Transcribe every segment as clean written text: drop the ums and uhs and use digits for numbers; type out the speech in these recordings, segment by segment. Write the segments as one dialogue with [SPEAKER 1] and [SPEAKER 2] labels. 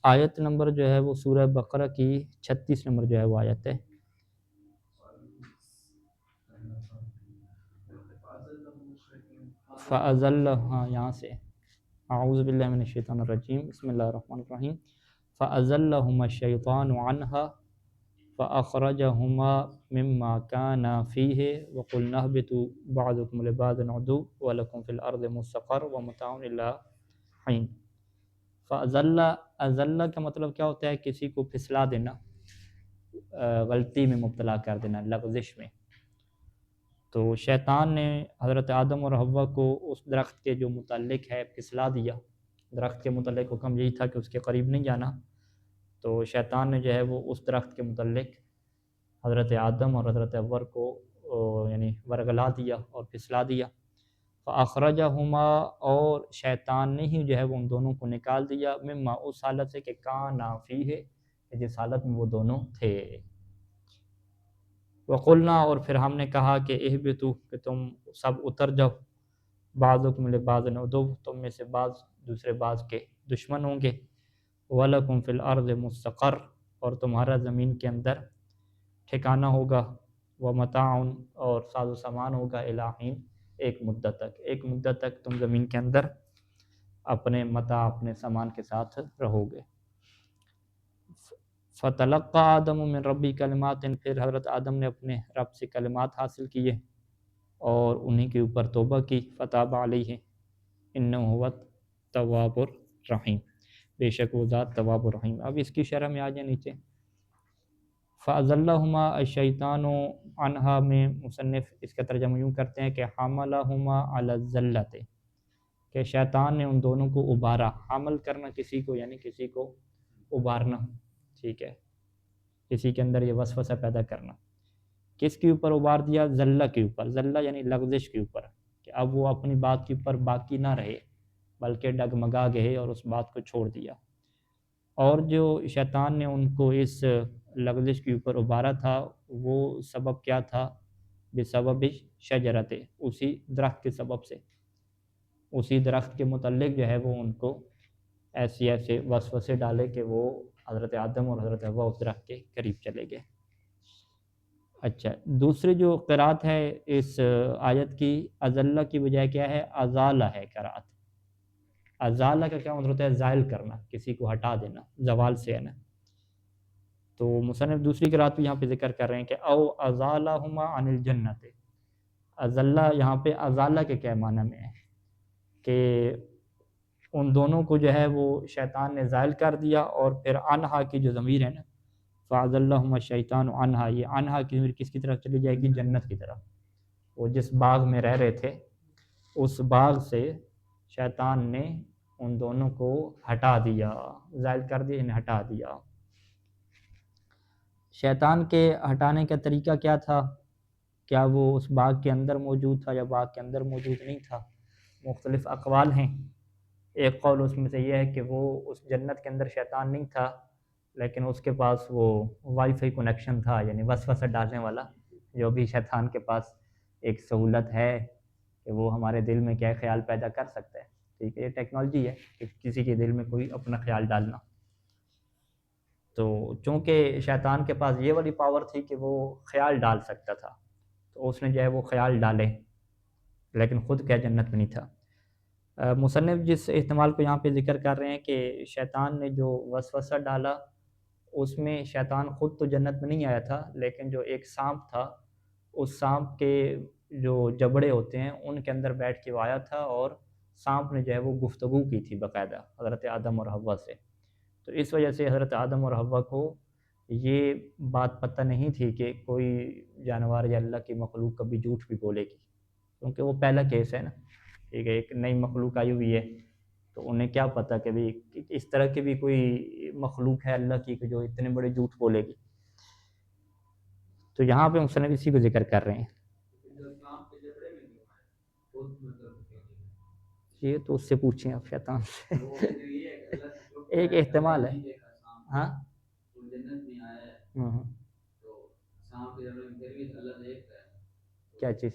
[SPEAKER 1] آیت نمبر جو ہے وہ سورہ بقرہ کی 36 نمبر جو ہے وہ آیت ہے. ہاں یہاں سے اعوذ باللہ من الشیطان الرجیم بسم اللہ الرحمن الرحیم. فَأَزَلَّهُمَا الشَّيْطَانُ عَنْهَا فَأَخْرَجَهُمَا مِمَّا كَانَا فِيهِ وَقُلْنَا اهْبِطُوا بَعْضُكُمْ لِبَعْضٍ عَدُوٌّ وَلَكُمْ فِي الْأَرْضِ مُسْتَقَرٌّ وَمَتَاعٌ إِلَىٰ حِينٍ. فَأَزَلَّ کا مطلب کیا ہوتا ہے؟ کسی کو پھسلا دینا، غلطی میں مبتلا کر دینا، لغزش میں. تو شیطان نے حضرت آدم اور حوا کو اس درخت کے جو متعلق ہے پھسلا دیا. درخت کے متعلق حکم یہی تھا کہ اس کے قریب نہیں جانا. تو شیطان نے جو ہے وہ اس درخت کے متعلق حضرت آدم اور حضرت حوا کو یعنی ورگلا دیا اور پھسلا دیا. فَأَخْرَجَهُمَا اور شیطان نے ہی جو ہے وہ ان دونوں کو نکال دیا مما اس حالت سے کہ کانا فیہ کہ جس حالت میں وہ دونوں تھے. وقلنا اور پھر ہم نے کہا کہ اہبطوا کہ تم سب اتر جاؤ، بعضکم لبعض عدو تم میں سے بعض دوسرے بعض کے دشمن ہوں گے. وَلَكُمْ فِي الْأَرْضِ مُسْتَقَرٌّ اور تمہارا زمین کے اندر ٹھکانہ ہوگا. وَمَتَاعٌ اور ساز و سامان ہوگا إِلَىٰ حِينٍ ایک مدت تک تم زمین کے اندر اپنے متاع اپنے سامان کے ساتھ رہو گے. فَتَلَقَّىٰ آدَمُ مِن رَبِّهِ کلمات پھر حضرت آدم نے اپنے رب سے کلمات حاصل کیے اور انہی کے اوپر توبہ کی. فَتَابَ عَلَيْهِ إِنَّهُ هُوَ التَّوَّابُ الرَّحِيمُ بے شک وہ ذات تواب الرحیم. اب اس کی شرح میں آ جائیں نیچے. فَأَزَلَّهُمَا الشَّيْطَانُ عَنْهَا میں مصنف اس کا ترجمہ یوں کرتے ہیں کہ حَمَلَهُمَا عَلَى الزَّلَّةِ کہ شیطان نے ان دونوں کو ابارا. حمل کرنا کسی کو یعنی کسی کو ابارنا، ٹھیک ہے، کسی کے اندر یہ وسوسہ پیدا کرنا. کس کے اوپر ابار دیا؟ ذلہ کے اوپر. ذلہ یعنی لغزش کے اوپر، کہ اب وہ اپنی بات کے اوپر باقی نہ رہے بلکہ ڈگمگا گئے اور اس بات کو چھوڑ دیا. اور جو شیطان نے ان کو اس لغزش کے اوپر ابارا تھا وہ سبب کیا تھا؟ بسبب شجرت اسی درخت کے سبب سے. اسی درخت کے متعلق جو ہے وہ ان کو ایسے وسوسے ڈالے کہ وہ حضرت آدم اور حضرت حوا اس درخت کے قریب چلے گئے. اچھا، دوسری جو قرات ہے اس آیت کی، ازلہ کی بجائے کیا ہے؟ ازالہ ہے قرات. ازالہ کا کیا مطلب ہوتا ہے؟ زائل کرنا، کسی کو ہٹا دینا، زوال سے ہے نا. تو مصنف دوسری قرات بھی یہاں پہ ذکر کر رہے ہیں کہ او ازالہما عن الجنت. ازلہ یہاں پہ ازالہ کے کیا معنی میں ہے کہ ان دونوں کو جو ہے وہ شیطان نے زائل کر دیا. اور پھر عنہا کی جو ضمیر ہے نا، فَأَزَلَّهُمَا الشَّيْطَانُ عَنْهَا، یہ عنہا کی ضمیر کس کی طرف چلی جائے گی؟ جنت کی طرف. وہ جس باغ میں رہ رہے تھے اس باغ سے شیطان نے ان دونوں کو ہٹا دیا، زائل کر دیا، انہیں ہٹا دیا. شیطان کے ہٹانے کا طریقہ کیا تھا؟ کیا وہ اس باغ کے اندر موجود تھا یا باغ کے اندر موجود نہیں تھا؟ مختلف اقوال ہیں. ایک قول اس میں سے یہ ہے کہ وہ اس جنت کے اندر شیطان نہیں تھا، لیکن اس کے پاس وہ وائی فائی کنیکشن تھا، یعنی وسوسہ ڈالنے والا، جو بھی شیطان کے پاس ایک سہولت ہے کہ وہ ہمارے دل میں کیا خیال پیدا کر سکتا ہے. ٹھیک ہے، یہ ٹیکنالوجی ہے کہ کسی کے دل میں کوئی اپنا خیال ڈالنا. تو چونکہ شیطان کے پاس یہ والی پاور تھی کہ وہ خیال ڈال سکتا تھا، تو اس نے جو ہے وہ خیال ڈالے، لیکن خود کیا جنت میں نہیں تھا. مصنف جس احتمال کو یہاں پہ ذکر کر رہے ہیں کہ شیطان نے جو وسوسہ ڈالا اس میں شیطان خود تو جنت میں نہیں آیا تھا، لیکن جو ایک سانپ تھا اس سانپ کے جو جبڑے ہوتے ہیں ان کے اندر بیٹھ کے وہ آیا تھا، اور سانپ نے جو ہے وہ گفتگو کی تھی باقاعدہ حضرت آدم اور حوا سے. تو اس وجہ سے حضرت آدم اور حوا کو یہ بات پتہ نہیں تھی کہ کوئی جانور یا اللہ کی مخلوق کبھی جھوٹ بھی بولے گی، کیونکہ وہ پہلا کیس ہے نا. ٹھیک ہے، ایک نئی مخلوق آئی ہوئی ہے تو انہیں کیا پتہ کہ بھی اس طرح کی بھی کوئی مخلوق ہے اللہ کی کہ جو اتنے بڑے جھوٹ بولے گی. تو یہاں پہ مصنف اسی کو ذکر کر رہے ہیں. یہ تو اس سے پوچھیں آپ شیطان سے. ایک احتمال ہے. ہاں کیا چیز؟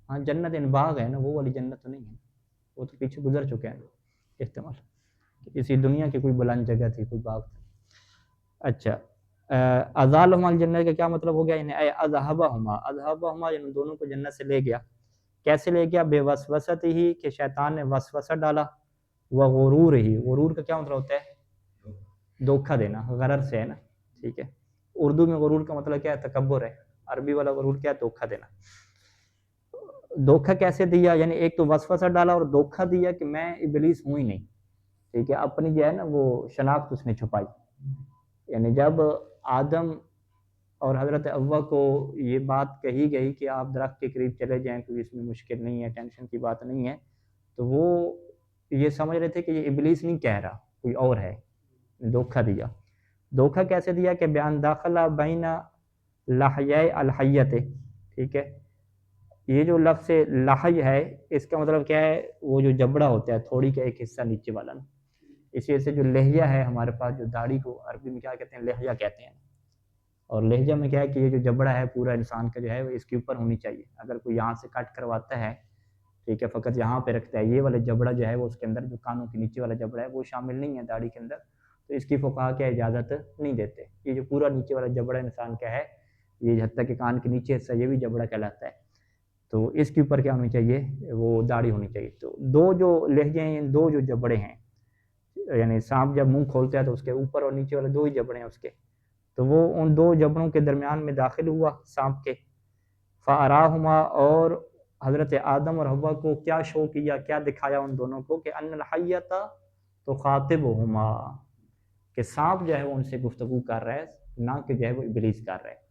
[SPEAKER 1] ہاں جنت ان باغ ہے نا، وہ والی جنت تو نہیں ہے، وہ تو پیچھے گزر چکے ہیں استعمال، اسی دنیا کی کوئی بلند جگہ تھی، کوئی باغ تھا۔ اچھا ازالہم الجنت کا کیا مطلب ہو گیا؟ یعنی اذہبہما، اذہبہما یعنی دونوں کو جنت سے لے گیا۔ کیسے لے گیا؟ بے وسوسۃ ہی، کہ شیطان نے وسوسہ ڈالا، وغرور ہی، غرور کا کیا مطلب ہوتا ہے؟ دھوکہ دینا، غرر سے ہے نا، ٹھیک ہے۔ اردو میں غرور کا مطلب کیا ہے؟ تکبر ہے، عربی والا غرور کیا ہے؟ دھوکہ دینا۔ دھوکہ کیسے دیا؟ یعنی ایک تو وسوسہ ڈالا اور دھوکہ دیا کہ میں ابلیس ہوں ہی نہیں، ٹھیک ہے، اپنی جو ہے نا وہ شناخت اس نے چھپائی۔ یعنی جب آدم اور حضرت حوا کو یہ بات کہی گئی کہ آپ درخت کے قریب چلے جائیں، کوئی اس میں مشکل نہیں ہے، ٹینشن کی بات نہیں ہے، تو وہ یہ سمجھ رہے تھے کہ یہ ابلیس نہیں کہہ رہا، کوئی اور ہے، دھوکہ دیا۔ دھوکہ کیسے دیا؟ کہ بیان داخلہ بین لحیۂ الحیت، ٹھیک ہے۔ یہ جو لفظ لحی ہے اس کا مطلب کیا ہے؟ وہ جو جبڑا ہوتا ہے تھوڑی کا ایک حصہ نیچے والا نا، اسی وجہ سے جو لہجہ ہے ہمارے پاس، جو داڑھی کو عربی میں کیا کہتے ہیں؟ لہجہ کہتے ہیں۔ اور لہجہ میں کیا ہے کہ یہ جو جبڑا ہے پورا انسان کا جو ہے وہ اس کے اوپر ہونی چاہیے، اگر کوئی یہاں سے کٹ کرواتا ہے، ٹھیک ہے، فقط یہاں پہ رکھتا ہے، یہ والا جبڑا جو ہے وہ اس کے اندر، جو کانوں کے نیچے والا جبڑا ہے وہ شامل نہیں ہے داڑھی کے اندر، تو اس کی فقہا کیا اجازت نہیں دیتے۔ یہ جو پورا نیچے والا جبڑا انسان کا ہے، یہ حتیٰ کہ کان کے نیچے حصہ، یہ بھی جبڑا کہلاتا ہے، تو اس کے اوپر کیا ہونی چاہیے؟ وہ داڑھی ہونی چاہیے۔ تو دو جو لہجے ہیں، دو جو جبڑے ہیں، یعنی سانپ جب منہ کھولتا ہے تو اس کے اوپر اور نیچے والے دو ہی جبڑے ہیں اس کے، تو وہ ان دو جبڑوں کے درمیان میں داخل ہوا سانپ کے، فاراہما، اور حضرت آدم اور حوا کو کیا شو کیا، کیا دکھایا ان دونوں کو؟ کہ ان الحیۃ تخاطبہما، کہ سانپ جو ہے وہ ان سے گفتگو کر رہا ہے، نہ کہ جو ہے وہ ابلیس کر رہا ہے۔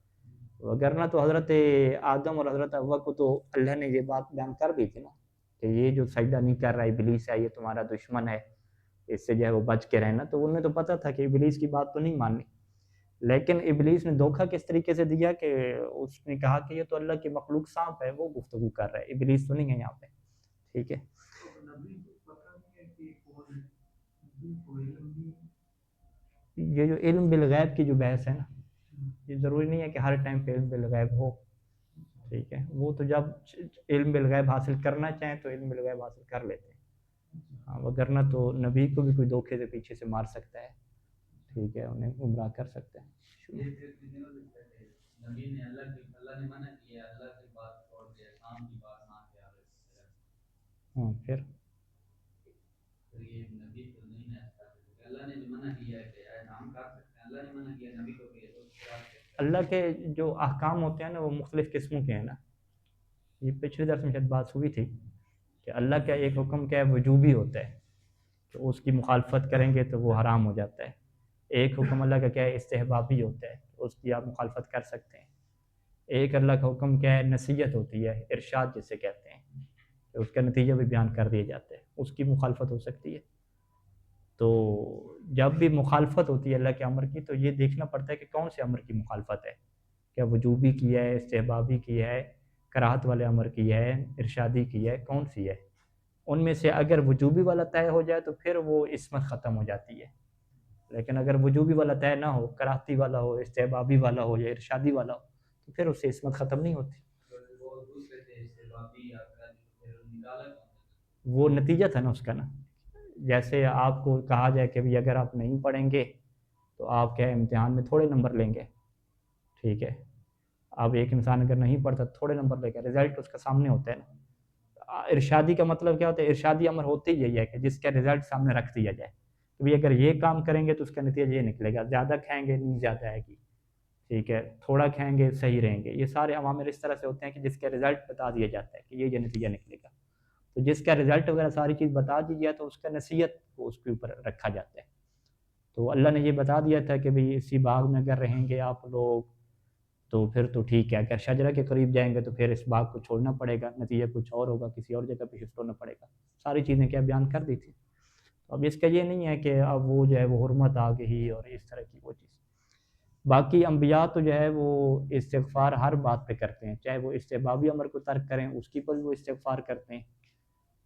[SPEAKER 1] وگرنہ تو حضرت آدم اور حضرت حوا کو تو اللہ نے یہ بات بیان کر دی تھی نا کہ یہ جو سجدہ نہیں کر رہا ہے ابلیس ہے، یہ تمہارا دشمن ہے، اس سے جو ہے وہ بچ کے رہنا، تو انہیں تو پتہ تھا کہ ابلیس کی بات تو نہیں ماننی۔ لیکن ابلیس نے دھوکہ کس طریقے سے دیا کہ اس نے کہا کہ یہ تو اللہ کی مخلوق سانپ ہے، وہ گفتگو کر رہا ہے، ابلیس تو نہیں ہے یہاں پہ، ٹھیک ہے۔ یہ جو علم بالغیب کی جو بحث ہے نا، یہ ضروری نہیں ہے کہ ہر ٹائم پہ علم بالغیب ہو، ٹھیک ہے، وہ تو جب علم بالغیب حاصل کرنا چاہیں تو علم بالغیب حاصل کر لیتے ہیں، ہاں، وگرنہ تو نبی کو بھی کوئی دھوکے سے پیچھے سے مار سکتا ہے، ٹھیک ہے، انہیں گمراہ کر سکتا ہے۔ ہاں پھر اللہ کے جو احکام ہوتے ہیں نا وہ مختلف قسموں کے ہیں نا، یہ پچھلے درس میں شاید بات ہوئی تھی کہ اللہ کا ایک حکم کیا ہے؟ وجوبی ہوتا ہے، کہ اس کی مخالفت کریں گے تو وہ حرام ہو جاتا ہے۔ ایک حکم اللہ کا کیا ہے؟ استحبابی ہوتا ہے، اس کی آپ مخالفت کر سکتے ہیں۔ ایک اللہ کا حکم کیا ہے؟ نصیحت ہوتی ہے، ارشاد جسے کہتے ہیں، کہ اس کا نتیجہ بھی بیان کر دیا جاتا ہے، اس کی مخالفت ہو سکتی ہے۔ تو جب بھی مخالفت ہوتی ہے اللہ کے امر کی تو یہ دیکھنا پڑتا ہے کہ کون سے امر کی مخالفت ہے، کیا وجوبی کی ہے، استحبابی کی ہے، کراہت والے امر کی ہے، ارشادی کی ہے، کون سی ہے؟ ان میں سے اگر وجوبی والا طے ہو جائے تو پھر وہ عصمت ختم ہو جاتی ہے، لیکن اگر وجوبی والا طے نہ ہو، کراہتی والا ہو، استحبابی والا ہو یا ارشادی والا ہو، تو پھر اس سے عصمت ختم نہیں ہوتی۔ وہ نتیجہ تھا نا اس کا نا، جیسے آپ کو کہا جائے کہ اگر آپ نہیں پڑھیں گے تو آپ کیا امتحان میں تھوڑے نمبر لیں گے، ٹھیک ہے، اب ایک انسان اگر نہیں پڑھتا تھوڑے نمبر لے گا، رزلٹ اس کا سامنے ہوتا ہے نا۔ ارشادی کا مطلب کیا ہوتا ہے؟ ارشادی امر ہوتے ہی یہی ہے کہ جس کا رزلٹ سامنے رکھ دیا جائے، کہ بھئی اگر یہ کام کریں گے تو اس کا نتیجہ یہ نکلے گا، زیادہ کھائیں گے نہیں زیادہ آئے گی، ٹھیک ہے، تھوڑا کھائیں گے صحیح رہیں گے، یہ سارے عوامر اس طرح سے ہوتے ہیں کہ جس کا رزلٹ بتا دیا جاتا ہے کہ یہ نتیجہ نکلے گا، تو جس کا رزلٹ وغیرہ ساری چیز بتا دی جائے تو اس کا نصیحت کو اس کے اوپر رکھا جاتا ہے۔ تو اللہ نے یہ بتا دیا تھا کہ بھئی اسی باغ میں اگر رہیں گے آپ لوگ تو پھر تو ٹھیک ہے، اگر شجرہ کے قریب جائیں گے تو پھر اس باغ کو چھوڑنا پڑے گا، نتیجہ کچھ اور ہوگا، کسی اور جگہ پہ شفٹ ہونا پڑے گا، ساری چیزیں کیا بیان کر دی تھی۔ اب اس کا یہ نہیں ہے کہ اب وہ جو ہے وہ حرمت آ گئی اور اس طرح کی وہ چیز۔ باقی انبیاء تو جو ہے وہ استغفار ہر بات پہ کرتے ہیں، چاہے وہ استحبابی امر کو ترک کریں اس کی پر بھی وہ استغفار کرتے ہیں،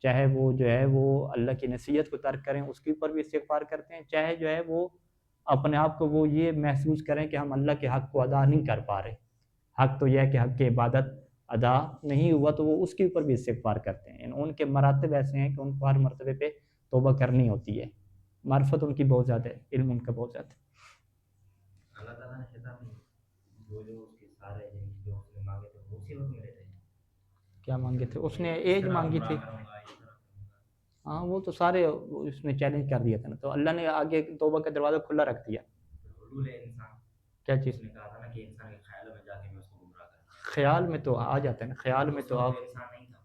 [SPEAKER 1] چاہے وہ جو ہے وہ اللہ کی نصیحت کو ترک کریں اس کے اوپر بھی استغفار کرتے ہیں، چاہے جو ہے وہ اپنے آپ کو وہ یہ محسوس کریں کہ ہم اللہ کے حق کو ادا نہیں کر پا رہے، حق تو یہ ہے کہ حق کی عبادت ادا نہیں ہوا تو وہ اس کے اوپر بھی استغفار کرتے ہیں. ان کے مراتب ایسے ہیں کہ ان کو ہر مرتبے پہ توبہ کرنی ہوتی ہے. معرفت ان کی بہت زیادہ ہے، علم ان کا بہت زیادہ ہے.
[SPEAKER 2] اللہ تعالیٰ نے شیطان جو اس کے سارے جو اس نے مانگے تھے وہ اسی وقت ملے تھے.
[SPEAKER 1] کیا مانگے تھے؟ اس نے ایج مانگی تھی. ہاں وہ تو سارے اس نے چیلنج کر دیا تھا نا، تو اللہ نے آگے توبہ کا دروازہ کھلا رکھ دیا. کیا چیز؟
[SPEAKER 2] نے کہا تھا نا کہ انسان کے خیالوں میں جا کے میں اس کو گمراہ کروں.
[SPEAKER 1] خیال میں تو آ جاتا ہے نا، خیال میں تو آپ
[SPEAKER 2] انسان نہیں تھا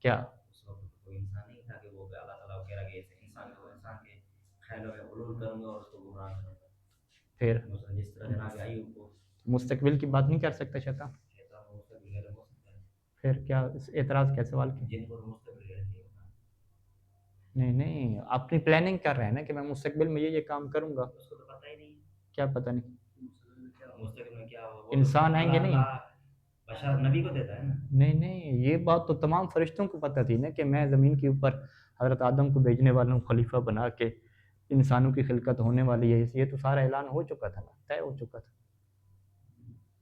[SPEAKER 1] کیا
[SPEAKER 2] اس وقت کوئی انسان نہیں تھا کہ وہ اللہ تعالیٰ کہہ رہا کہ انسان کے خیالوں میں علول کروں گا اور اس کو گمراہ کروں گا.
[SPEAKER 1] پھر
[SPEAKER 2] جس طرح جناب ایوب کو
[SPEAKER 1] مستقبل کی بات نہیں کر سکتا شیطان. پھر کیا اعتراض کیا سوال کی؟
[SPEAKER 2] جن کو مستقبل
[SPEAKER 1] نہیں اپنی پلاننگ کر رہے ہیں نا کہ میں مستقبل میں یہ کام کروں گا.
[SPEAKER 2] اس کو تو پتہ ہی نہیں.
[SPEAKER 1] کیا پتہ نہیں؟
[SPEAKER 2] مستقبل میں کیا ہوگا
[SPEAKER 1] انسان آئیں گے نہیں.
[SPEAKER 2] بشار نبی کو دیتا ہے نا.
[SPEAKER 1] نہیں یہ بات تو تمام فرشتوں کو پتہ تھی نا کہ میں زمین کے اوپر حضرت آدم کو بھیجنے والا ہوں خلیفہ بنا کے، انسانوں کی خلقت ہونے والی ہے. یہ تو سارا اعلان ہو چکا تھا نا، طے ہو چکا تھا.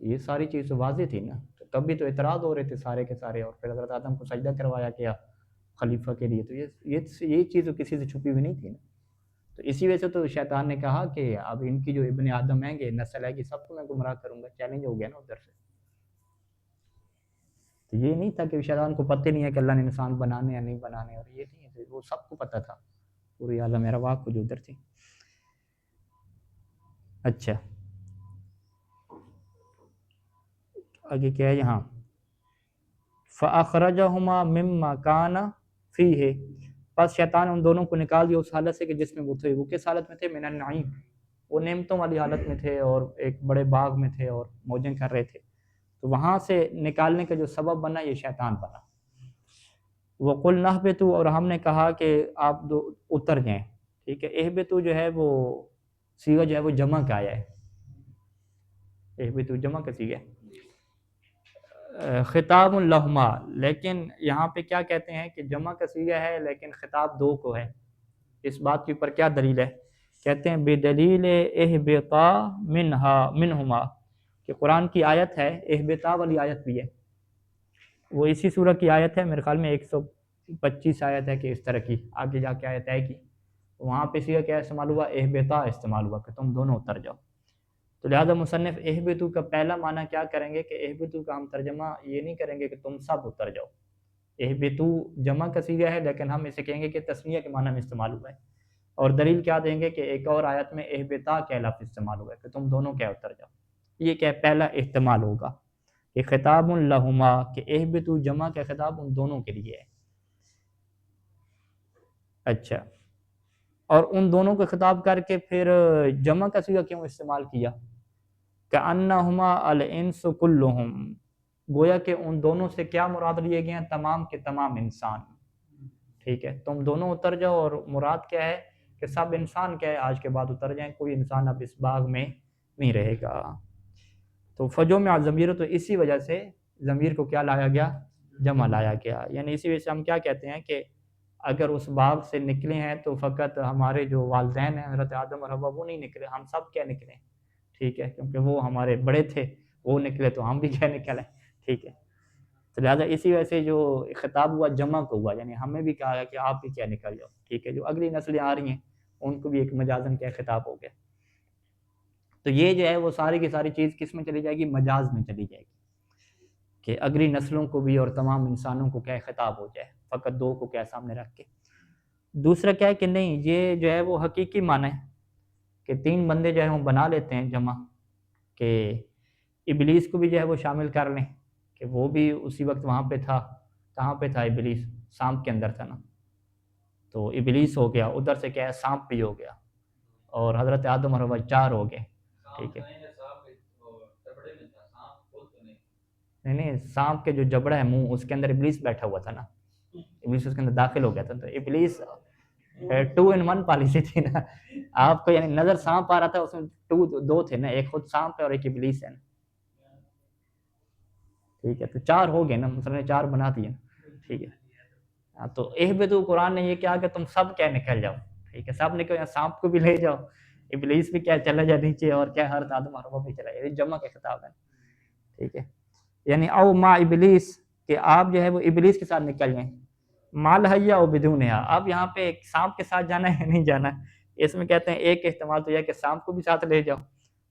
[SPEAKER 1] یہ ساری چیز تو واضح تھی نا. تب بھی تو اعتراض ہو رہے تھے سارے کے سارے، اور پھر حضرت آدم کو سجدہ کروایا گیا خلیفہ کے لیے. تو یہ چیز تو کسی سے چھپی ہوئی نہیں تھی نا. تو اسی وجہ سے تو شیطان نے کہا کہ اب ان کی جو ابن آدم ہیں گے، نسل ہے گی، سب کو میں گمراہ کروں گا. چیلنج ہو گیا نا ادھر سے. تو یہ نہیں تھا کہ شیطان کو پتہ نہیں ہے کہ اللہ نے انسان بنانے یا نہیں بنانے، اور یہ نہیں ہے، وہ سب کو پتہ تھا، پوری عالم ارواح کو جو ادھر تھی. اچھا آگے کیا ہے یہاں؟ فَأَخْرَجَهُمَا مِمَّا كَانَ فِيهِ، پس شیطان ان دونوں کو نکال دیا اس حالت سے کہ جس میں وہ تھے. وہ کس حالت میں تھے؟ من النعیم، وہ نعمتوں والی حالت میں تھے اور ایک بڑے باغ میں تھے اور موجیں کر رہے تھے. تو وہاں سے نکالنے کا جو سبب بنا یہ شیطان بنا. وَقُلْنَا اهْبِطُوا، اور ہم نے کہا کہ آپ دو اتر جائیں. ٹھیک ہے، اہبطوا جو ہے وہ صیغہ جو ہے وہ جمع کا آیا ہے. اہبطوا جمع کا صیغہ ہے. خطاب لہما، لیکن یہاں پہ کیا کہتے ہیں کہ جمع کا صیغہ ہے لیکن خطاب دو کو ہے. اس بات کے اوپر کیا دلیل ہے؟ کہتے ہیں بدلیل اہبطا منہما، کہ قرآن کی آیت ہے، اہبطا والی آیت بھی ہے، وہ اسی سورہ کی آیت ہے، میرے خیال میں 125 آیت ہے کہ اس طرح کی آگے جا کے آیت ہے کہ وہاں پہ صیغہ کیا استعمال ہوا؟ اہبطا استعمال ہوا کہ تم دونوں اتر جاؤ. تو لہذا مصنف اہبطوا کا پہلا معنی کیا کریں گے کہ اہبطوا کا ہم ترجمہ یہ نہیں کریں گے کہ تم سب اتر جاؤ. اہبطوا جمع کا صیغہ ہے لیکن ہم اسے کہیں گے کہ تسنیہ کے معنی میں استعمال ہوا ہے. اور دلیل کیا دیں گے کہ ایک اور آیت میں اہبطا کا لفظ استعمال ہوا ہے کہ تم دونوں کیا اتر جاؤ. یہ کیا پہلا احتمال ہوگا کہ خطاب لہما، کہ اہبطوا جمع کا خطاب ان دونوں کے لیے ہے. اچھا، اور ان دونوں کو خطاب کر کے پھر جمع کا صیغہ کیوں استعمال کیا؟ كَأَنَّهُمَا الْإِنسُ كُلُّهُمْ، گویا کہ ان دونوں سے کیا مراد لیے گئے ہیں؟ تمام کے تمام انسان. ٹھیک ہے، تم دونوں اتر جاؤ، اور مراد کیا ہے کہ سب انسان کیا ہے آج کے بعد اتر جائیں، کوئی انسان اب اس باغ میں نہیں رہے گا. تو فجمع ضمیر، تو اسی وجہ سے ضمیر کو کیا لایا گیا؟ جمع لایا گیا. یعنی اسی وجہ سے ہم کیا کہتے ہیں کہ اگر اس باغ سے نکلے ہیں تو فقط ہمارے جو والدین ہیں حضرت آدم اور حوا وہ نہیں نکلے، ہم سب کیا نکلے. ٹھیک ہے، کیونکہ وہ ہمارے بڑے تھے، وہ نکلے تو ہم بھی کیا نکلیں. ٹھیک ہے، تو لہٰذا اسی وجہ سے جو خطاب ہوا جمع کو ہوا، یعنی ہمیں بھی کہا گیا کہ آپ بھی کیا نکل جاؤ. ٹھیک ہے، جو اگلی نسلیں آ رہی ہیں ان کو بھی ایک مجازن کیا خطاب ہو گیا. تو یہ جو ہے وہ ساری کی ساری چیز کس میں چلی جائے گی؟ مجاز میں چلی جائے گی، کہ اگلی نسلوں کو بھی اور تمام انسانوں کو کیا خطاب ہو جائے، فقط دو کو کیا سامنے رکھ کے. دوسرا کیا ہے کہ نہیں، یہ جو ہے وہ حقیقی معنی ہے کہ تین بندے جو ہے وہ بنا لیتے ہیں جمع، کہ ابلیس کو بھی جو ہے وہ شامل کر لیں کہ وہ بھی اسی وقت وہاں پہ تھا. کہاں پہ تھا ابلیس؟ سانپ کے اندر تھا نا. تو ابلیس ہو گیا، ادھر سے کیا ہے سانپ بھی ہو گیا، اور حضرت آدم اور حوا چار ہو گئے. ٹھیک ہے، نہیں سانپ کے جو جبڑا ہے منہ، اس کے اندر ابلیس بیٹھا ہوا تھا نا، ابلیس اس کے اندر داخل ہو گیا تھا. تو ابلیس 2 in 1 پالیسی تھی نا آپ کو، یعنی نظر سانپ آ رہا تھا، اس میں دو تھے نا، ایک خود سانپ ہے اور ایک ابلیس ہے نا. ٹھیک ہے، تو چار ہو گئے نا، مسلم نے چار بنا دیے. ٹھیک ہے، تو اہبطوا قرآن نے یہ کیا کہ تم سب کیا نکل جاؤ. ٹھیک ہے، سب نکل جاؤ، سانپ کو بھی لے جاؤ، ابلیس بھی کیا چلا جائے نیچے، اور کیا ہر آدم اور حوا بھی چلا جائے. یہ جمع کا خطاب ہے. ٹھیک ہے، یعنی او ما ابلیس، کہ آپ جو ہے وہ ابلیس کے ساتھ نکل جائیں، مال حیا و بدون حیا، اب یہاں پہ سانپ کے ساتھ جانا ہے نہیں جانا ہے، اس میں کہتے ہیں ایک احتمال تو یہ ہے کہ سانپ کو بھی ساتھ لے جاؤ،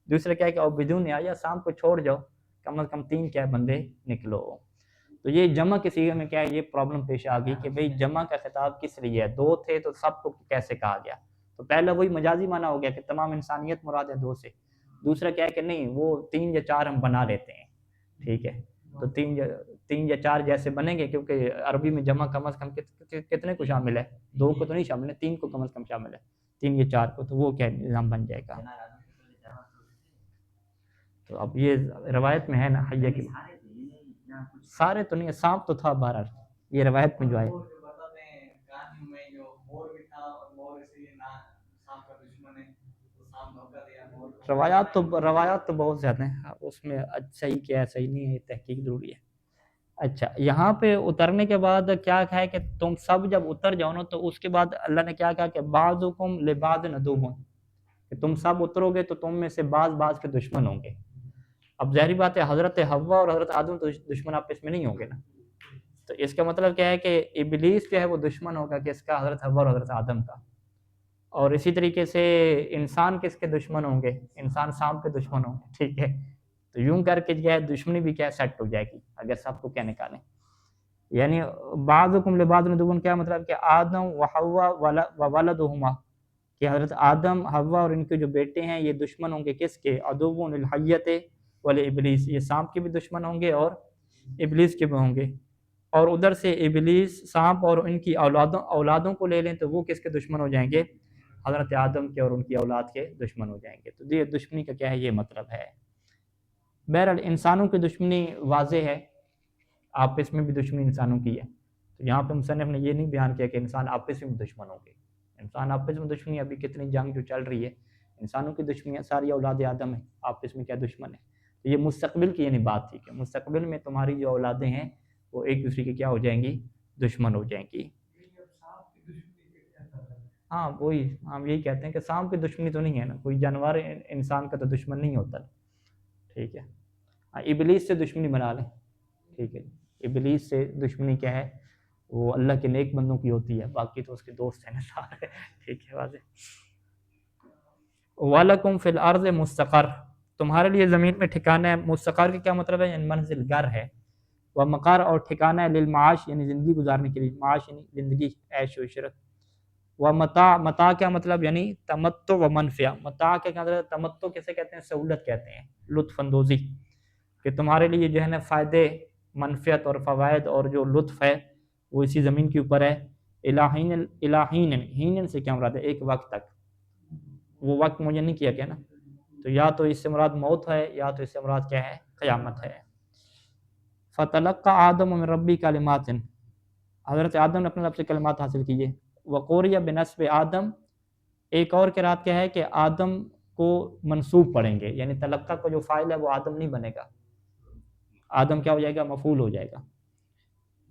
[SPEAKER 1] دوسرا کیا ہے کہ او بدون حیا، یا سانپ کو چھوڑ جاؤ، کم از کم 3 کیا بندے نکلو۔ تو یہ جمع کے صیغے میں کیا ہے، یہ پرابلم پیش آ گئی کہ بھئی جمع کا خطاب کس لیے ہے، 2 تھے تو سب کو کیسے کہا گیا؟ تو پہلا وہی مجازی معنی ہو گیا کہ تمام انسانیت مراد ہے 2 سے، دوسرا کیا ہے کہ نہیں وہ 3 یا 4 ہم بنا لیتے ہیں، ٹھیک ہے، تو 3 یا 4 جیسے بنیں گے، کیونکہ عربی میں جمع کم از کم کتنے کو شامل ہے، 2 کو تو نہیں شامل ہے، 3 کو کم از کم شامل ہے، 3 یا 4 کو، تو وہ کیا نظام بن جائے گا۔ تو اب یہ روایت میں ہے نا حیہ کی، سارے تو نہیں ہے، سانپ تو تھا بہرحال، یہ روایت میں جو ہے روایات تو بہت زیادہ ہیں، اس میں صحیح کیا ہے صحیح نہیں ہے، تحقیق ضروری ہے۔ اچھا، یہاں پہ اترنے کے بعد کیا ہے کہ تم سب جب اتر جاؤ نا، تو اس کے بعد اللہ نے کیا کہا کہ بعضکم لبعض عدو، کہ تم سب اترو گے تو تم میں سے بعض کے دشمن ہوں گے۔ اب ظاہری بات ہے حضرت حوا اور حضرت آدم تو دشمن آپس میں نہیں ہوں گے نا، تو اس کا مطلب کیا ہے کہ ابلیس جو ہے وہ دشمن ہوگا کس کا، حضرت حوا اور حضرت آدم کا، اور اسی طریقے سے انسان کس کے دشمن ہوں گے، انسان سانپ کے دشمن ہوں گے، ٹھیک ہے، تو یوں کر کے جو ہے دشمنی بھی کیا سیٹ ہو جائے گی اگر سب کو کیا نکالیں۔ یعنی بعضکم لبعض عدو، کیا مطلب کہ آدم و حوا و ولدہما، کہ حضرت آدم حوا اور ان کے جو بیٹے ہیں یہ دشمن ہوں گے کس کے، عدو للحیۃ ولابلیس، یہ سانپ کے بھی دشمن ہوں گے اور ابلیس کے بھی ہوں گے، اور ادھر سے ابلیس سانپ اور ان کی اولادوں کو لے لیں تو وہ کس کے دشمن ہو جائیں گے، حضرت آدم کے اور ان کی اولاد کے دشمن ہو جائیں گے۔ تو یہ دشمنی کا کیا ہے، یہ مطلب ہے۔ بہرحال انسانوں کی دشمنی واضح ہے، آپس میں بھی دشمنی انسانوں کی ہے، تو یہاں پہ مصنف نے یہ نہیں بیان کیا کہ انسان آپس میں دشمن ہوں گے، انسان آپس میں دشمنی، ابھی کتنی جنگ جو چل رہی ہے، انسانوں کی دشمنیاں ساری اولاد آدم ہے، آپس میں کیا دشمن ہے، تو یہ مستقبل کی یعنی بات تھی کہ مستقبل میں تمہاری جو اولادیں ہیں وہ ایک دوسرے کی کیا ہو جائیں گی، دشمن ہو جائیں گی۔ ہاں وہی ہم یہی کہتے ہیں کہ سانپ کی دشمنی تو نہیں ہے نا، کوئی جانور انسان کا تو دشمن نہیں ہوتا، ٹھیک ہے، ابلیس سے دشمنی بنا لیں، ٹھیک ہے، ابلیس سے دشمنی کیا ہے، وہ اللہ کے نیک بندوں کی ہوتی ہے، باقی تو اس کے دوست ہیں نا سارے، ٹھیک ہے، واضح۔ وَلَكُمْ فِي الْأَرْضِ مستقر، تمہارے لیے زمین میں ٹھکانہ ہے، مستقر کا کیا مطلب ہے، یعنی منزل گھر ہے، ومقر اور ٹھکانہ ہے، للمعاش یعنی زندگی گزارنے کے لیے، معاش یعنی زندگی، عیش و عشرت، ومتاع، متاع کیا مطلب یعنی تمتع و منفعہ، متاع کا کیا مطلب ہے، تمتع کیسے کہتے ہیں، سہولت کہتے ہیں، لطف اندوزی، کہ تمہارے لیے جو ہے نا فائدے، منفعت اور فوائد اور جو لطف ہے وہ اسی زمین کے اوپر ہے، الہین ہین سے کیا مراد ہے، ایک وقت تک، وہ وقت مجھے نہیں کیا گیا نا، تو یا تو اس سے مراد موت ہے یا تو اس سے مراد کیا ہے، قیامت ہے۔ فتلقى آدم من ربی کلمات، حضرت آدم نے اپنے رب سے کلمات حاصل کیے، وقوریہ بنسب آدم، ایک اور قرات کیا ہے کہ آدم کو منصوب پڑھیں گے، یعنی تلقہ کا جو فاعل ہے وہ آدم نہیں بنے گا، آدم کیا ہو جائے گا، مفعول ہو جائے گا،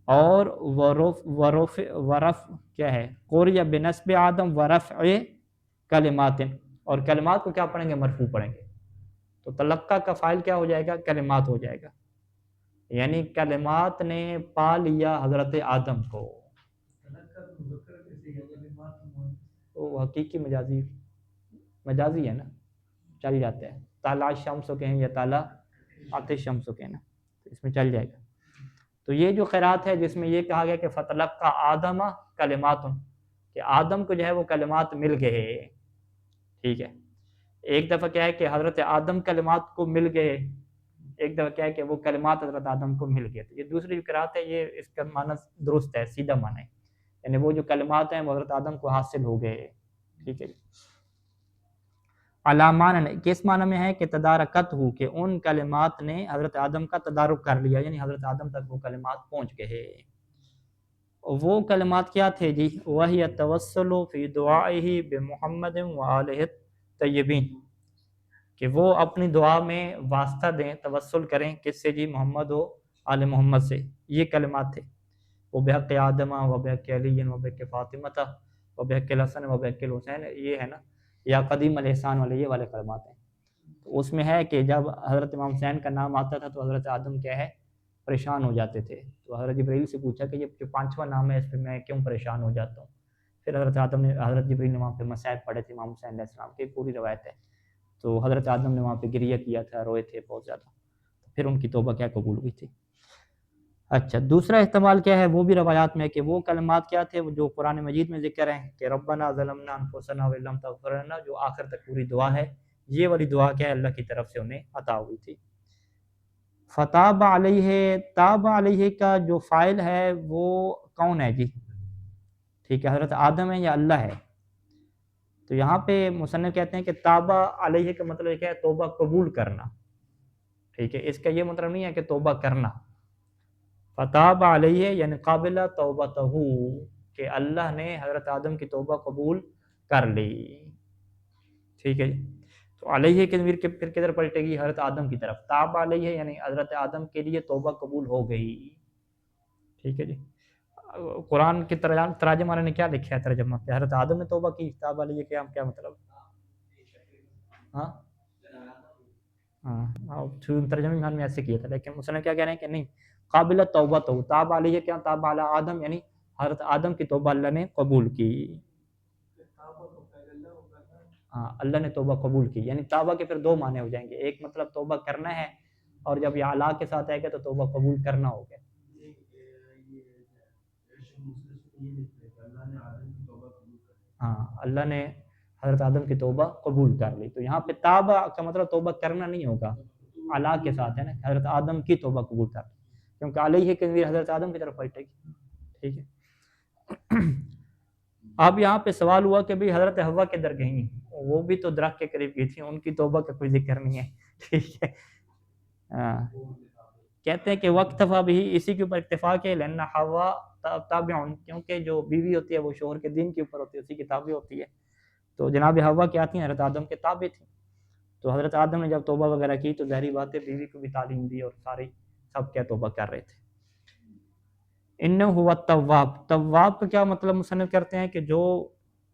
[SPEAKER 1] اور ورف کیا ہے، قوریہ بنسب آدم ورفع کلمات، اور کلمات کو کیا پڑھیں گے، مرفوع پڑھیں گے، تو تلقہ کا فاعل کیا ہو جائے گا، کلمات ہو جائے گا، یعنی کلمات نے پا لیا حضرت آدم کو، وہ حقیقی مجازی ہے نا، چل جاتا ہے، تالا شمس کو کہیں یا تالا آتش شمس کو کہنا، تو اس میں چل جائے گا۔ تو یہ جو قرات ہے جس میں یہ کہا گیا کہ فتلقى آدم کلمات، کہ آدم کو جو ہے وہ کلمات مل گئے، ٹھیک ہے، ایک دفعہ کیا ہے کہ حضرت آدم کلمات کو مل گئے، ایک دفعہ کیا ہے کہ وہ کلمات حضرت آدم کو مل گئے، تو یہ دوسری قرات ہے، یہ اس کا معنی درست ہے، سیدھا معنی ہے، یعنی وہ جو کلمات ہیں وہ حضرت آدم کو حاصل ہو گئے، ٹھیک ہے۔ علامان کس معنی میں ہے کہ تدارکت ہو، کہ ان کلمات نے حضرت آدم کا تدارک کر لیا، یعنی حضرت آدم تک وہ کلمات پہنچ گئے۔ وہ کلمات کیا تھے جی، وہی التوسل فی دعائہ بمحمد وآلہ الطیبین، کہ وہ اپنی دعا میں واسطہ دیں، توسل کریں کس سے جی، محمد و آل محمد سے، یہ کلمات تھے، وہ بحق آدم و بحق علی و بحق فاطمہ و بحق الحسن و بحق الحسین، یہ ہے نا، یا قدیم الاحسان والے، یہ والے کلمات ہیں، تو اس میں ہے کہ جب حضرت امام حسین کا نام آتا تھا تو حضرت آدم کیا ہے، پریشان ہو جاتے تھے. تو حضرت جبرائیل سے پوچھا کہ یہ جو 5واں نام ہے اس پہ میں کیوں پریشان ہو جاتا ہوں. پھر حضرت جبرائیل نے وہاں پہ مسائب پڑھے تھے امام حسین علیہ السلام کی، پوری روایت ہے. تو حضرت آدم نے وہاں پہ گریہ کیا تھا، روئے تھے بہت زیادہ. پھر ان کی توبہ کیا قبول ہوئی تھی. اچھا، دوسرا احتمال کیا ہے، وہ بھی روایات میں کہ وہ کلمات کیا تھے جو قرآن مجید میں ذکر ہیں کہ ربنا ظلمنا انفسنا وان لم تغفر لنا، جو آخر تک پوری دعا ہے. یہ والی دعا کیا ہے اللہ کی طرف سے انہیں عطا ہوئی تھی. فتاب علیہ، تاب علیہ کا جو فاعل ہے وہ کون ہے جی؟ ٹھیک ہے، حضرت آدم ہے یا اللہ ہے؟ تو یہاں پہ مصنف کہتے ہیں کہ تابہ علیہ کا مطلب کیا ہے، توبہ قبول کرنا. ٹھیک ہے، اس کا یہ مطلب نہیں ہے کہ توبہ کرنا. فتاب علیہ یعنی قابل توبتہ، کہ اللہ نے حضرت آدم کی توبہ قبول کر لی. ٹھیک ہے جی. تو علیہ کے ضمیر کے پھر کدھر پلٹے گی؟ حضرت آدم کی طرف. تاب علیہ یعنی حضرت آدم کے لیے توبہ قبول ہو گئی. ٹھیک ہے جی. قرآن کے تراجم والے نے کیا لکھا ہے ترجمہ پہ؟ حضرت آدم نے توبہ کی، تاب علیہ کیا مطلب؟ ہاں ہاں، ترجمہ میں ایسے کیا تھا، لیکن مسلم کیا کہہ رہے ہیں کہ نہیں، قابل توبہ تو تاب علیہ کیا، تاب علی آدم یعنی حضرت آدم کی توبہ اللہ نے قبول کی. ہاں، اللہ نے توبہ قبول کی، یعنی توبہ کے پھر دو معنی ہو جائیں گے. ایک مطلب توبہ کرنا ہے، اور جب یہ اعلیٰ کے ساتھ آئے گا تو توبہ قبول کرنا ہو گیا. ہاں، اللہ نے حضرت آدم کی توبہ قبول کر لی. تو یہاں پہ توبہ کا مطلب توبہ کرنا نہیں ہوگا، اعلیٰ کے ساتھ ہے نا، حضرت آدم کی توبہ قبول کر لی، کیونکہ علیہ کے ضمیر حضرت آدم کی طرف پلٹے گی. ٹھیک ہے. اب یہاں پہ سوال ہوا کہ بھی حضرت حوا کدھر گئیں؟ وہ بھی تو درخت کے قریب گئی تھی، ان کی توبہ کا کوئی ذکر نہیں ہے. ٹھیک ہے. کہتے ہیں کہ وقتفا بھی، اسی کے اوپر اکتفا کے، لأن حوا تابع، کیونکہ جو بیوی ہوتی ہے وہ شوہر کے دین کے اوپر ہوتی ہے، اسی کی تابع ہوتی ہے. تو جناب حوا کیا تھی؟ حضرت آدم کے تابع تھی. تو حضرت آدم نے جب توبہ وغیرہ کی تو ظاہری بات ہے بیوی کو بھی تعلیم دی، اور سارے سب کیا توبہ کر رہے تھے. انہ ہوا تواب، تواب کا کیا مطلب مصنف کرتے ہیں کہ جو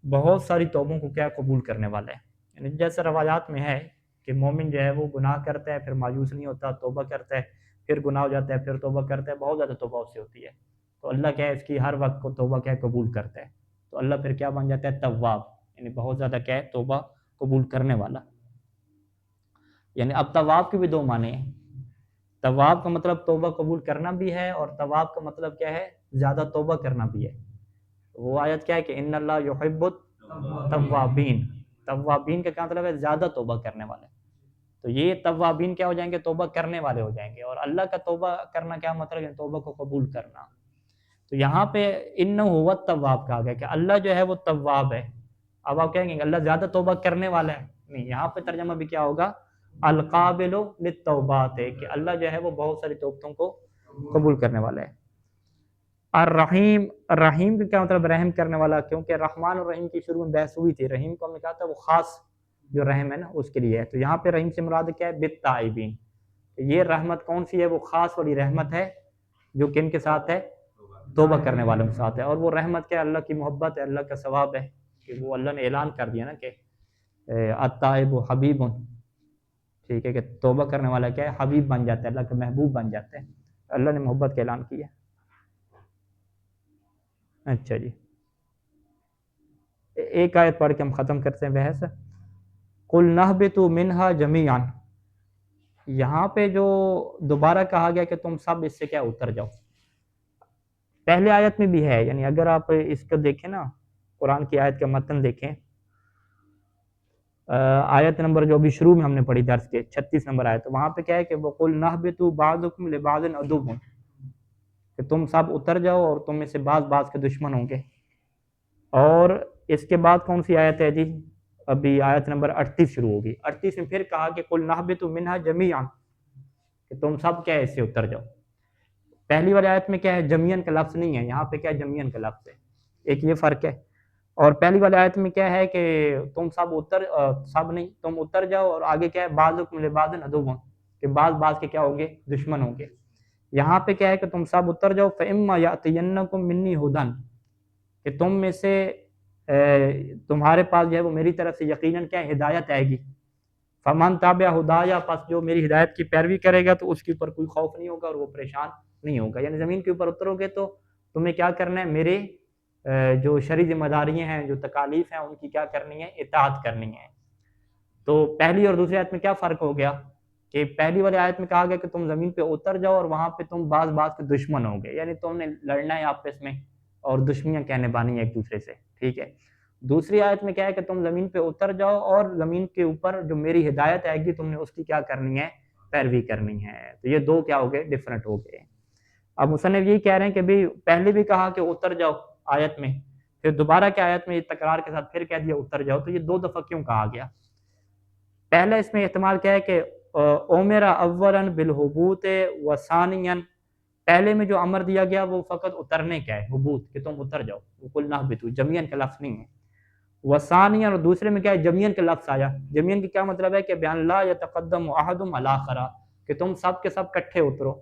[SPEAKER 1] بہت ساری توبوں کو کیا قبول کرنے والا ہے. یعنی جیسے روایات میں ہے کہ مومن جو ہے وہ گناہ کرتا ہے، پھر مایوس نہیں ہوتا، توبہ کرتا ہے، پھر گناہ ہو جاتا ہے، پھر توبہ کرتا ہے، بہت زیادہ توبہ اس سے ہوتی ہے. تو اللہ کیا ہے اس کی ہر وقت کو توبہ کیا قبول کرتا ہے. تو اللہ پھر کیا بن جاتا ہے؟ تواب، یعنی بہت زیادہ کیا ہے توبہ قبول کرنے والا. یعنی اب تواب کے بھی دو معنی ہیں. تواب کا مطلب توبہ قبول کرنا بھی ہے، اور تواب کا مطلب کیا ہے؟ زیادہ توبہ کرنا بھی ہے. وہ آیت کیا ہے کہ ان اللہ یحب التوابین، توابین کا کیا مطلب ہے؟ زیادہ توبہ کرنے والے. تو یہ توابین کیا ہو جائیں گے؟ توبہ کرنے والے ہو جائیں گے. اور اللہ کا توبہ کرنا کیا مطلب ہے؟ توبہ کو قبول کرنا. تو یہاں پہ انہ ہوا التواب کہا گیا کہ اللہ جو ہے وہ تواب ہے. اب آپ کہیں گے کہ اللہ زیادہ توبہ کرنے والا ہے، نہیں، یہاں پہ ترجمہ بھی کیا ہوگا؟ القابل للتوبات ہے، کہ اللہ جو ہے وہ بہت ساری توبتوں کو قبول کرنے والا ہے. الرحیم، الرحیم کا کیا مطلب؟ رحم کرنے والا، کیونکہ رحمان اور رحیم کی شروع میں بحث ہوئی تھی. رحیم کو ہم نے کہا تھا وہ خاص جو رحم ہے نا اس کے لیے ہے. تو یہاں پہ رحیم سے مراد کیا ہے؟ بالتائبین. یہ رحمت کون سی ہے؟ وہ خاص والی رحمت ہے جو کن کے ساتھ ہے؟ توبہ کرنے والوں کے ساتھ ہے. اور وہ رحمت کیا؟ اللہ کی محبت ہے، اللہ کا ثواب ہے، کہ وہ اللہ نے اعلان کر دیا نا کہ التائب حبیب. ٹھیک ہے، کہ توبہ کرنے والا کیا ہے؟ حبیب بن جاتا ہے، اللہ کا محبوب بن جاتا ہے. اللہ نے محبت کا اعلان کیا. اچھا جی، ایک آیت پڑھ کے ہم ختم کرتے ہیں بحث. قُلْ نَهْبِطُوا مِنْهَا جَمِيعًا، یہاں پہ جو دوبارہ کہا گیا کہ تم سب اس سے کیا اتر جاؤ، پہلے آیت میں بھی ہے. یعنی اگر آپ اس کو دیکھیں نا، قرآن کی آیت کا متن دیکھیں، آیت نمبر جو ابھی شروع میں ہم نے پڑھی درس کے 36 نمبر آیت، وہاں پہ کیا ہے کہ وَقُلْ نَهْبِطُوا بَعْضُكُمْ لِبَعْضٍ عَدُوٌّ، کہ تم سب اتر جاؤ اور تم میں سے بعض کے دشمن ہوں گے. اور اس کے بعد کون سی آیت ہے جی؟ ابھی آیت نمبر 38 شروع ہوگی. 38 میں پھر کہا کہ قُلْ نَهْبِطُوا مِنْهَا جَمِيعًا، کہ تم سب کیا ہے اس سے اتر جاؤ. پہلی والی آیت میں کیا ہے؟ جمیعاً کا لفظ نہیں ہے، یہاں پہ کیا ہے؟ جمیعاً کا لفظ ہے. ایک یہ فرق ہے. اور پہلی والی آیت میں کیا ہے کہ تم سب نہیں، تم اتر جاؤ، اور آگے کیا ہے؟ بعضکم لبعض عدو، کہ بعض کے کیا ہوں گے؟ دشمن ہوں گے. یہاں پہ کیا ہے کہ تم سب اتر جاؤ. فَإِمَّا يَأْتِيَنَّكُم مِّنِّي هُدًى، کہ تم میں سے تمہارے پاس جو ہے وہ میری طرف سے یقیناً کیا ہدایت آئے گی. فمن تابع ہدایا، پس جو میری ہدایت کی پیروی کرے گا تو اس کے اوپر کوئی خوف نہیں ہوگا اور وہ پریشان نہیں ہوگا. یعنی زمین کے اوپر اترو گے تو تمہیں کیا کرنا ہے، میرے جو شرعی ذمہ داریاں ہیں، جو تکالیف ہیں، ان کی کیا کرنی ہے، اطاعت کرنی ہے. تو پہلی اور دوسری آیت میں کیا فرق ہو گیا کہ پہلی والی آیت میں کہا گیا کہ تم زمین پہ اتر جاؤ اور وہاں پہ تم بعض کے دشمن ہوں گے، یعنی تم نے لڑنا ہے آپس میں اور دشمنیاں کہنے بانی ہیں ایک دوسرے سے، ٹھیک ہے. دوسری آیت میں کیا ہے کہ تم زمین پہ اتر جاؤ اور زمین کے اوپر جو میری ہدایت آئے گی تم نے اس کی کیا کرنی ہے، پیروی کرنی ہے. تو یہ دو کیا ہو گئے، ڈفرنٹ ہو گئے. اب مصنف یہی کہہ رہے ہیں کہ بھی پہلے بھی کہا کہ اتر جاؤ آیت میں، پھر دوبارہ کیا آیت میں تکرار کے ساتھ پھر کہہ دیا اتر جاؤ، تو یہ دو دفعہ کیوں کہا گیا؟ پہلا اس میں احتمال کیا ہے کہ اومرا اولا بالحبوط و ثانیا، پہلے میں جو امر دیا گیا وہ فقط اترنے کا ہے، حبوط کہ تم اتر جاؤ، وقلنا اہبطوا جميعا کا لفظ نہیں ہے. وثانیا، اور دوسرے میں کیا ہے، جميعا کا لفظ آیا. جميعا کی کیا مطلب ہے کہ بیان لا یتقدم احد علی آخر، کہ تم سب کے سب کٹھے اترو.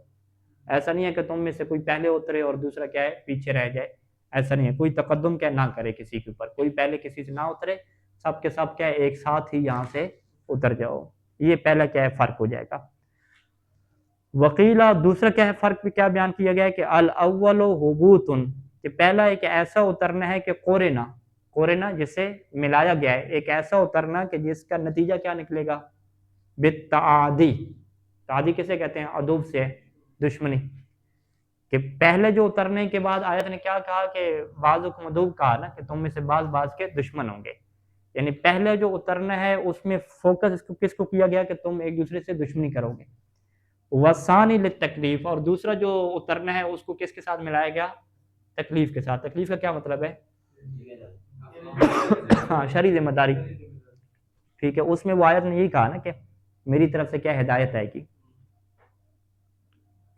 [SPEAKER 1] ایسا نہیں ہے کہ تم میں سے کوئی پہلے اترے اور دوسرا کیا ہے پیچھے رہ جائے، ایسا نہیں ہے. کوئی تقدم کیا نہ کرے کسی کے اوپر، کوئی پہلے کسی سے نہ اترے، سب کے سب کیا ہے ایک ساتھ ہی یہاں سے اتر جاؤ. یہ پہلا کیا ہے فرق ہو جائے گا. وقیلا، دوسرا کیا ہے فرق کیا بیان کیا گیا ہے کہ الاول حبوط، کہ پہلا ایک ایسا اترنا ہے کہ قورنا جس سے ملایا گیا ہے، ایک ایسا اترنا کہ جس کا نتیجہ کیا نکلے گا، بالتعادی. تعادی کسے کہتے ہیں، عدو سے دشمنی. کہ پہلے جو اترنے کے بعد آیت نے کیا کہا کہ بعضکم عدو کہا نا، کہ تم میں سے بعض کے دشمن ہوں گے. یعنی پہلے جو اترنا ہے اس میں فوکس کس کو کیا گیا کہ تم ایک دوسرے سے دشمنی کرو گے. وثانی للتکلیف، اور دوسرا جو اترنا ہے اس کو کس کے ساتھ ملایا گیا، تکلیف کے ساتھ. تکلیف کا کیا مطلب ہے، ہاں شرعی ذمہ داری، ٹھیک ہے. اس میں وہ آیت نے یہی کہا نا کہ میری طرف سے کیا ہدایت آئے گی.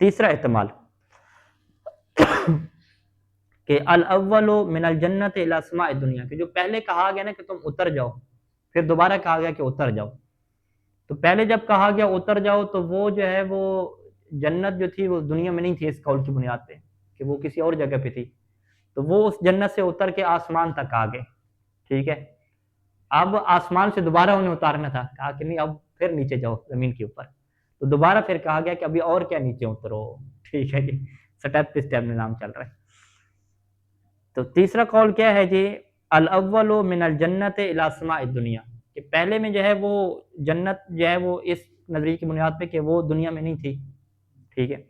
[SPEAKER 1] تیسرا احتمال کہ الاول من الجنت الى سماء الدنیا، کہ جو پہلے کہا گیا نا کہ تم اتر جاؤ، پھر دوبارہ کہا گیا کہ اتر جاؤ. تو پہلے جب کہا گیا اتر جاؤ تو وہ جو ہے وہ جنت جو تھی وہ دنیا میں نہیں تھی اس قول کی بنیاد پہ، کہ وہ کسی اور جگہ پہ تھی. تو وہ اس جنت سے اتر کے آسمان تک آ گئے، ٹھیک ہے. اب آسمان سے دوبارہ انہیں اتارنا تھا، کہا کہ نہیں اب پھر نیچے جاؤ زمین کے اوپر. تو دوبارہ پھر کہا گیا کہ ابھی اور کیا نیچے اترو، ٹھیک ہے جی. سٹیپ پہ سٹیپ نظام چل رہا ہے. تو تیسرا قول کیا ہے جی، الاول من الجنت الى سماء الدنیا، کہ پہلے میں جو ہے وہ جنت جو ہے وہ اس نظریے کی بنیاد پہ کہ وہ دنیا میں نہیں تھی، ٹھیک ہے.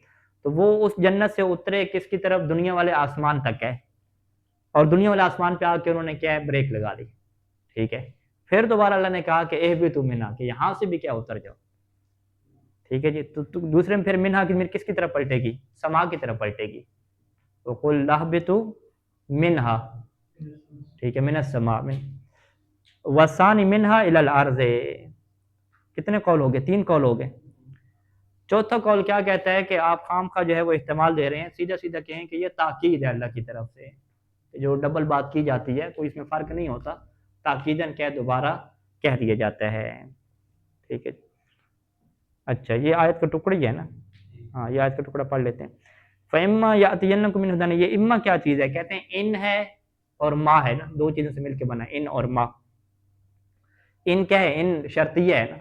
[SPEAKER 1] تو وہ اس جنت سے اترے کس کی طرف، دنیا والے آسمان تک ہے. اور دنیا والے آسمان پہ آ کے انہوں نے کیا ہے بریک لگا لی، ٹھیک ہے. پھر دوبارہ اللہ نے کہا کہ اہبطوا منہا، کہ یہاں سے بھی کیا اتر جاؤ، ٹھیک ہے جی. تو دوسرے میں پھر منہا کی کس کی طرف پلٹے گی، سما کی طرف پلٹے گی. وقل اہبطوا منہا، ٹھیک ہے، من السماء من وثانی منہا الی الارض. کتنے قول ہو گئے، 3 قول ہو گئے. چوتھا قول کیا کہتا ہے کہ آپ خام خواہ جو ہے وہ احتمال دے رہے ہیں، سیدھا سیدھا کہیں کہ یہ تاکید ہے اللہ کی طرف سے، جو ڈبل بات کی جاتی ہے کوئی اس میں فرق نہیں ہوتا، تاکیداً کیا دوبارہ کہہ دیا جاتا ہے، ٹھیک ہے. اچھا یہ آیت کا ٹکڑا ہی ہے نا، ہاں یہ آیت کا ٹکڑا پڑھ لیتے ہیں. فَإِمَّا يَأْتِيَنَّكُم مِّنْ هُدًى، یہ اما کیا چیز ہے، کہتے ہیں ان ہے اور ما ہے نا، دو چیزوں سے مل کے بنا ان اور ما. ان کیا ہے، ان شرطیہ ہے نا،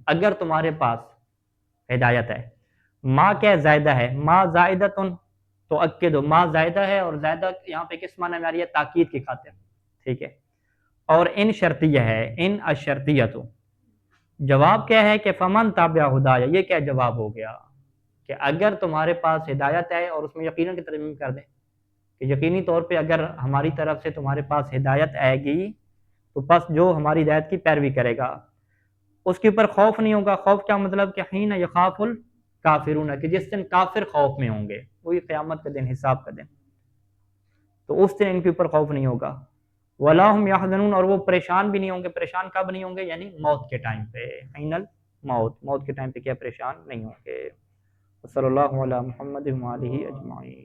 [SPEAKER 1] اگر تمہارے پاس ہدایت ہے. ما کیا زائدہ ہے، ما زائدتن تو اکدو، ما زائدہ ہے اور زائدہ یہاں پہ کس معنی میں آ رہی ہے، تاکید کی خاطر، ٹھیک ہے. اور ان شرطیہ ہے، ان الشرطیہ تو جواب کیا ہے کہ فمن تابع ہدایا، یہ کیا جواب ہو گیا کہ اگر تمہارے پاس ہدایت ہے، اور اس میں یقیناً کی ترمیم کر دیں کہ یقینی طور پہ اگر ہماری طرف سے تمہارے پاس ہدایت آئے گی تو پس جو ہماری ہدایت کی پیروی کرے گا اس کے اوپر خوف نہیں ہوگا. خوف کیا مطلب کہ حین یخاف الکافرون، کہ جس دن کافر خوف میں ہوں گے، وہی قیامت کا دن، حساب کا دن، تو اس دن ان کے اوپر خوف نہیں ہوگا. ولا هم يحزنون، اور وہ پریشان بھی نہیں ہوں گے. پریشان کب نہیں ہوں گے، یعنی موت کے ٹائم پہ، حین الموت، موت کے ٹائم پہ کیا پریشان نہیں ہوں گے. صلی اللہ علی محمد و آلہ اجمعین.